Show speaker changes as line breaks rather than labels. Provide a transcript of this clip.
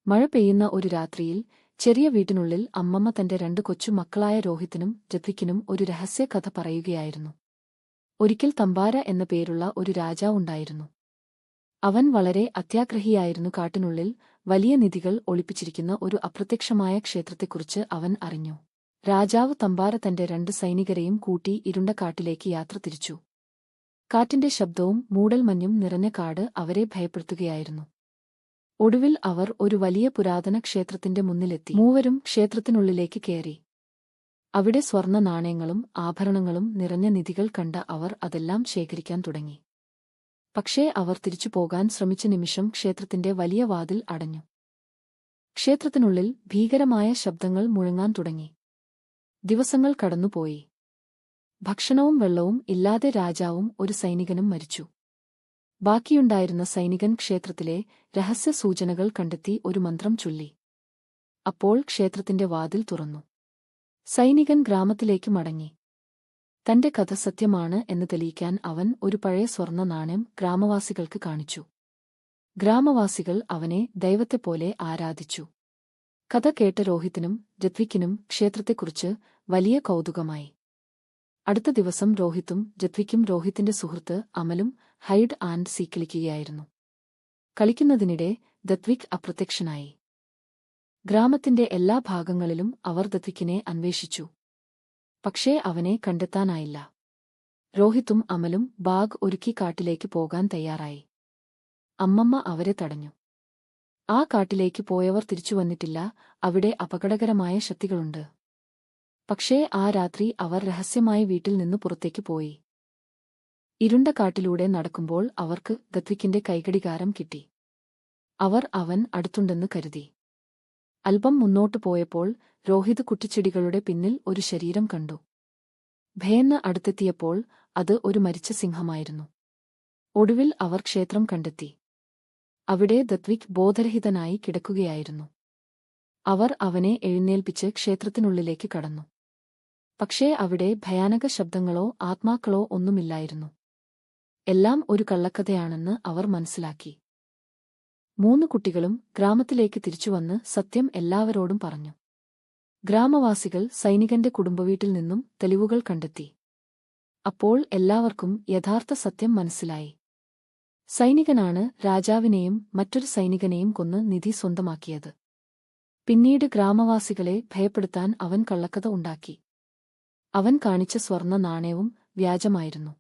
മഴ പെയ്യുന്ന ഒരു രാത്രിയിൽ ചെറിയ വീട്ടിനുള്ളിൽ അമ്മമ്മ തന്റെ 2 കൊച്ചു മക്കളായ രോഹിത്തിനും ഋത്വിക്കിനും ഒരു രഹസ്യകഥ പറയുകയായിരുന്നു. ഒരിക്കൽ തമ്പാര എന്ന പേരുള്ള ഒരു രാജാവുണ്ടായിരുന്നു. അവൻ വളരെ അത്യാഗ്രഹിയായിരുന്നു. കാട്ടിനുള്ളിൽ വലിയ നിധികൾ ഒളിപ്പിച്ചിരിക്കുന്ന ഒരു അപ്രത്യക്ഷമായ ക്ഷേത്രത്തെക്കുറിച്ച് അവൻ അറിഞ്ഞു. രാജാവ് തമ്പാര തന്റെ 2 സൈനികരെയും കൂട്ടി ഇരുണ്ട കാട്ടിലേക്ക് യാത്ര തിരിച്ചു. കാറ്റിന്റെ ശബ്ദവും മൂടൽമഞ്ഞും നിറഞ്ഞ കാട് അവരെ ഭയപ്പെടുത്തുകയായിരുന്നു. ഒടുവിൽ അവർ ഒരു വലിയ പുരാതന ക്ഷേത്രത്തിന്റെ മുന്നിലെത്തി. മൂവരും ക്ഷേത്രത്തിനുള്ളിലേക്ക് കയറി. അവിടെ സ്വർണ്ണ നാണയങ്ങളും ആഭരണങ്ങളും നിറഞ്ഞ നിധികൾ കണ്ട അവർ അതെല്ലാം ശേഖരിക്കാൻ തുടങ്ങി. പക്ഷേ അവർ തിരിച്ചു പോകാൻ ശ്രമിച്ച നിമിഷം ക്ഷേത്രത്തിന്റെ വലിയ വാതിൽ അടഞ്ഞു. ക്ഷേത്രത്തിനുള്ളിൽ ഭീകരമായ ശബ്ദങ്ങൾ മുഴങ്ങാൻ തുടങ്ങി. ദിവസങ്ങൾ കടന്നുപോയി. ഭക്ഷണവും വെള്ളവും ഇല്ലാതെ രാജാവും ഒരു സൈനികനും മരിച്ചു. ബാക്കിയുണ്ടായിരുന്ന സൈനികൻ ക്ഷേത്രത്തിലെ രഹസ്യ സൂചനകൾ കണ്ടെത്തി ഒരു മന്ത്രം ചൊല്ലി. അപ്പോൾ ക്ഷേത്രത്തിന്റെ വാതിൽ തുറന്നു. സൈനികൻ ഗ്രാമത്തിലേക്ക് മടങ്ങി. തന്റെ കഥ സത്യമാണ് എന്ന് തെളിയിക്കാൻ അവൻ ഒരു പഴയ സ്വർണ്ണ നാണയം ഗ്രാമവാസികൾക്ക് കാണിച്ചു. ഗ്രാമവാസികൾ അവനെ ദൈവത്തെപ്പോലെ ആരാധിച്ചു. കഥ കേട്ട രോഹിത്തിനും ഋത്വിക്കിനും ക്ഷേത്രത്തെക്കുറിച്ച് വലിയ കൗതുകമായി. അടുത്ത ദിവസം രോഹിത്തും ഋത്വിക്കും രോഹിത്തിന്റെ സുഹൃത്ത് അമലും ഹൈഡ് ആൻഡ് സീക്ക് കളിക്കുകയായിരുന്നു. കളിക്കുന്നതിനിടെ ഋത്വിക് അപ്രത്യക്ഷനായി. ഗ്രാമത്തിന്റെ എല്ലാ ഭാഗങ്ങളിലും അവർ ഋത്വിക്കിനെ അന്വേഷിച്ചു. പക്ഷേ അവനെ കണ്ടെത്താനായില്ല. രോഹിത്തും അമലും ബാഗ് ഒരുക്കി കാട്ടിലേക്ക് പോകാൻ തയ്യാറായി. അമ്മമ്മ അവരെ തടഞ്ഞു. ആ കാട്ടിലേക്ക് പോയവർ തിരിച്ചുവന്നിട്ടില്ല. അവിടെ അപകടകരമായ ശക്തികളുണ്ട്. പക്ഷേ ആ രാത്രി അവർ രഹസ്യമായി വീട്ടിൽ നിന്ന് പുറത്തേക്ക് പോയി. ഇരുണ്ട കാട്ടിലൂടെ നടക്കുമ്പോൾ അവർക്ക് ഋത്വിക്കിന്റെ കൈഘടികാരം കിട്ടി. അവൻ അടുത്തുണ്ടെന്ന് കരുതി. അല്പം മുന്നോട്ടു പോയപ്പോൾ രോഹിത് കുറ്റിച്ചെടികളുടെ പിന്നിൽ ഒരു ശരീരം കണ്ടു. ഭയന്ന് അടുത്തെത്തിയപ്പോൾ അത് ഒരു മരിച്ച സിംഹമായിരുന്നു. ഒടുവിൽ അവർ ക്ഷേത്രം കണ്ടെത്തി. അവിടെ ഋത്വിക് ബോധരഹിതനായി കിടക്കുകയായിരുന്നു. അവർ അവനെ എഴുന്നേൽപ്പിച്ച് ക്ഷേത്രത്തിനുള്ളിലേക്ക് കടന്നു. പക്ഷേ അവിടെ ഭയാനക ശബ്ദങ്ങളോ ആത്മാക്കളോ ഒന്നുമില്ലായിരുന്നു. എല്ലാം ഒരു കള്ളക്കഥയാണെന്ന് അവർ മനസ്സിലാക്കി. 3 കുട്ടികളും ഗ്രാമത്തിലേക്ക് തിരിച്ചുവന്ന് സത്യം എല്ലാവരോടും പറഞ്ഞു. ഗ്രാമവാസികൾ സൈനികന്റെ കുടുംബവീട്ടിൽ നിന്നും തെളിവുകൾ കണ്ടെത്തി. അപ്പോൾ എല്ലാവർക്കും യഥാർത്ഥ സത്യം മനസ്സിലായി. സൈനികനാണ് രാജാവിനെയും മറ്റൊരു സൈനികനെയും കൊന്ന് നിധി സ്വന്തമാക്കിയത്. പിന്നീട് ഗ്രാമവാസികളെ ഭയപ്പെടുത്താൻ അവൻ കള്ളക്കഥ ഉണ്ടാക്കി. അവൻ കാണിച്ച സ്വർണ്ണ നാണയവും വ്യാജമായിരുന്നു.